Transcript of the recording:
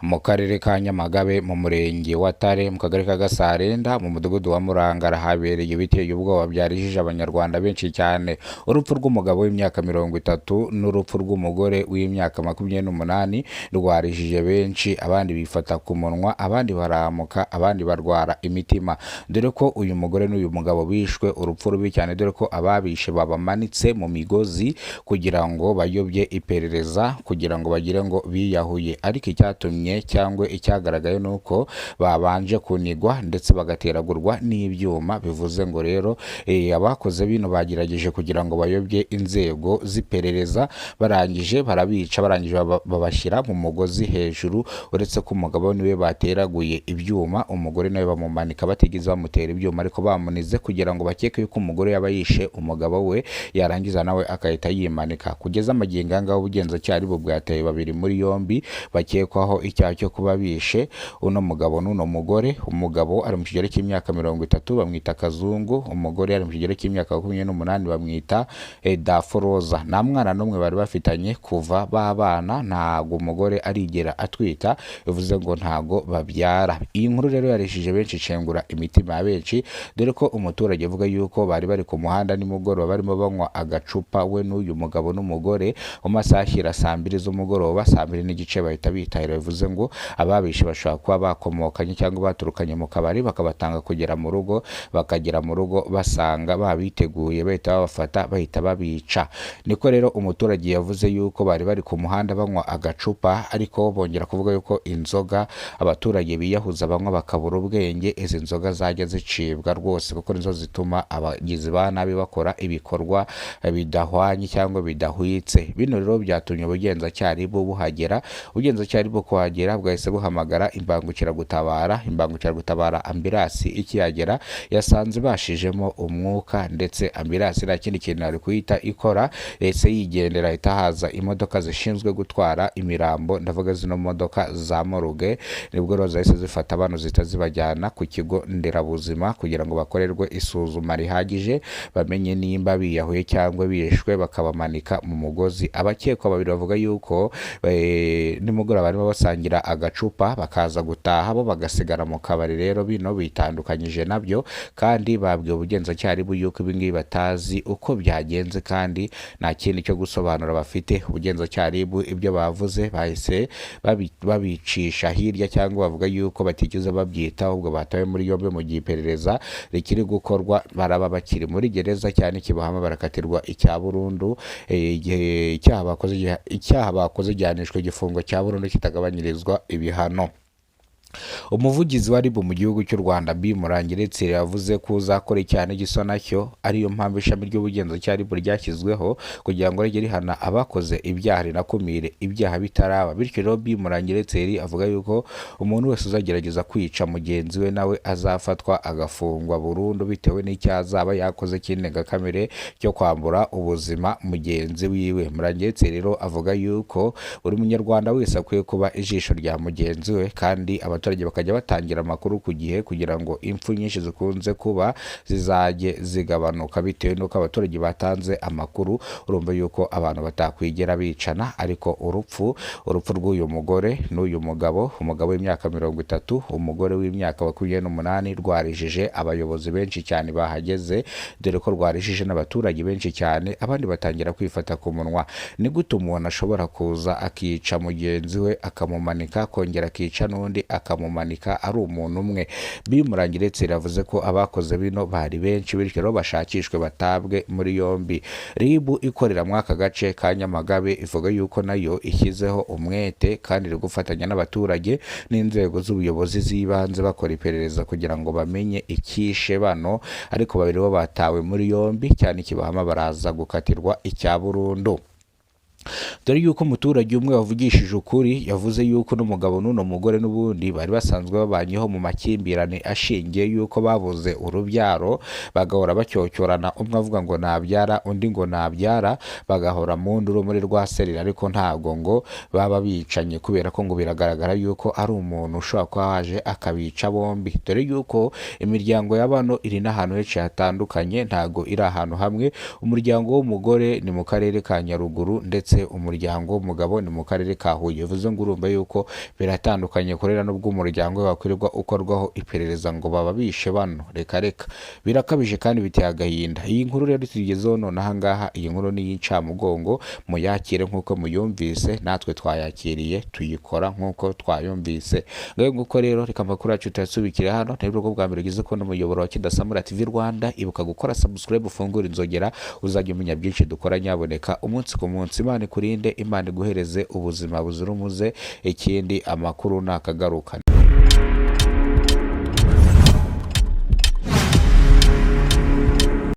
mu karere ka Nyamagabe mu murenge wa Tare mu kagari ka Gasarenda mu mudugudu wa Murangara habereye ibiteye ubwoba byarijije abanyarwanda benshi cyane. Urupfu rw'umugabo w'imyaka 30 n'urupfu rw'umugore w'imyaka 28 rwarijije benshi, abandi bifata ku munwa, abandi baramuka, abandi barwara imitima, dore ko uyu mugore n'uyu mugabo bishwe urupfu rubi cyane, dore ko ababishe babamanitse mu migozi kugira ngo bayobye iperereza, kugira ngo bagire ngo biyahuye. Ariko icyatumye cyangwa icyagaragaye nuko babanje kunigwa ndetse bagateragurwa n'ibyuma, bivuze ngo rero abakoze bino bagerageje kugira ngo bayobye inzego z'iperereza, barangije barabica, barangije babashyira mu mugozi hejuru, uretse ko umugabo niwe bateraguye ibyuma, umugore nawe bamumanika batigeze bamutera ibyuma, ariko bamunize kugira ngo bakeke yuko umugore yaba yishe umugabo we, yarangiza nawe akahita yimanika. Kugeza amagingo ngaho ubugenzacyaha ari bwateye babiri muri yombi bakekwaho icyaha cyo kuba bishe uno mugabo n'uno mugore. Umugabo ari mu kigero cy'imyaka 30 bamwita Kazungu, umugore ari mu kigero cy'imyaka 28 bamwita Daforoza. Nta mwana n'umwe bari bafitanye kuva babana, ntago umugore arigera atwita, bivuze ngo ntago babyara. Iyi nkuru rero yarishije benshi, cengura imitima ya benshi, dore ko umuturage avuga yuko bari bari ku muhanda nimugoroba barimo banywa agacupa, we n'uyu mugabo n'umugore, mu masaha ashyira saa 2 z'umugoroba, saa 2 n'igice bahita bitahira, bivuze ngo ababishe bashobora kuba bakomokanye cyangwa baturukanye mu kabari bakabatanga kugera mu rugo, bakagera mu rugo basanga babiteguye, bahita babafata bahita babica. Niko rero umuturage yavuze yuko bari bari ku muhanda banywa agacupa, ariko bongera kuvuga yuko inzoga abaturage biyahuza banywa bakabura ubwenge, izi nzoga zajya zicibwa rwose, kuko nizo zituma abagizi ba nabi bakora ibikorwa bidahwanye cyangwa bidahwitse. Bino rero byatumye ubugenzacyaha buhagera, ubugenzacyaha bwo kuhagera bwahise buhamagara imbangukiragutabara ambulance. Ikihagera yasanze bashijemo umwuka, ndetse ambulance nta kindi kintu ari kuhita ikora, ese yigendera, ahita haza imodoka zishinzwe gutwara imirambo, ndavuga zino modoka za moruge, nibwo rero zahise zifata abantu zihita zibajyana ku kigo nderabuzima kugira ngo bakorerwe isuzuma rihagije, bamenye nimba biyahuye cyangwa bishwe, bakabamanika mu mugozi. Abakekwa babiri bavuga yuko nimugoroba barimo basangira agacupa bakaza gutaha, bo bagasigara mu kabari. Rero bino bitandukanyije nabyo, kandi babwiye ubugenzacyaha yuko ibingibi batazi uko byagenze, kandi nta kindi cyo gusobanura bafite. Ubugenzacyaha ibyo bavuze bahise babicisha hirya, cyangwa bavuga yuko batigeze babyitaho, ubwo batawe muri yombi mu gihe iperereza rikiri gukorwa. Baraba bakiri muri gereza cyane Kibahama, barakatirwa icya burundu, igihe icyaha bakoze gihanishwa igifungo cya burundu kitagabanyirizwa ibihano. Umuvugizi wa RIB mu gihugu cy'u Rwanda Murangiritse yavuze ko uzakora cyane gisa nacyo, ariyo mpamvu ishami ry'ubugenzacyaha RIB ryashyizweho kugira ngo rijye rihana abakoze ibyaha, rinakumire ibyaha bitaraba. Bityo rero Murangiritse avuga yuko umuntu wese uzagerageza kwica mugenzi we nawe azafatwa agafungwa burundu, bitewe n'icyaha azaba yakoze cy'indengakamere cyo kwambura ubuzima mugenzi wiwe. Murangiritse rero avuga yuko buri munyarwanda wese akwiye kuba ijisho rya mugenzi we, kandi abaturage bakajya batangira amakuru ku gihe, kugira ngo impfu nyinshi zikunze kuba zizajye zigabanuka, bitewe n'uko abaturage batanze amakuru. Urumva yuko abantu batakwigera bicana, ariko urupfu rw'uyu mugore n'uyu mugabo, umugabo w'imyaka 30, umugore w'imyaka 28, rwarijije abayobozi benshi cyane bahageze, dore ko rwarijije n'abaturage benshi cyane. Abandi batangira kwifata ku munwa, ni gute umuntu ashobora kuza akica mugenzi we, akamumanika, kongera akica n'undi akamumanika ari umuntu umwe. Murangiritse yavuze ko abakoze bino bari benshi, bityo rero bashakishwe batabwe muri yombi. RIB ikorera mu aka gace ka Nyamagabe ivuga yuko nayo ishyizeho umwete, kandi iri gufatanya n'abaturage n'inzego z'ubuyobozi z'ibanze bakora iperereza kugira ngo bamenye icyishe bano, ariko babiri bo batawe muri yombi cyane Kibahama, baraza gukatirwa icya burundu. Dore yuko umuturage umwe wavugishije ukuri yavuze yuko n'umugabo n'uno mugore n'ubundi bari basanzwe babanyeho mu makimbirane ashingiye yuko babuze urubyaro, bagahora bacyocyorana, umwe avuga ngo nabyara undi ngo nabyara, bagahora mu nduru muri rwa serera, ariko ntago ngo baba bicanye, kubera ko ngo biragaragara yuko ari umuntu ushobora kuba waje akabica bombi. Dore yuko imiryango y'abano iri n'ahantu henshi hatandukanye, ntago iri ahantu hamwe. Umuryango w'umugore ni mu karere ka Nyaruguru, ndetse ndetse umuryango w'umugabo ni mu karere ka Huye. Bivuze ngo urumva yuko biratandukanye kurera n'ubwo umuryango we wakwirirwa ukorwaho iperereza ngo baba bishe bano, reka birakabije kandi biteye agahinda. Iyi nkuru rero tugezeho none aha ngaha, iyi nkuru ni iy'incamugongo, muyakire nk'uko muyumvise, natwe twayakiriye tuyikora nk'uko twayumvise. Ngaho nguko rero reka amakuru yacu tuyasubikire hano. Ntibwo bwo bwa mbere ugeze kubona umuyoboro wa Kidasamura TV Rwanda, ibuka gukora subscribe, ufungura inzogera, uzajya umenya byinshi dukora nyaboneka umunsi ku munsi. Imana ikurinde, Imana iguhereze ubuzima buzira umuze, ikindi amakuru nakagaruka.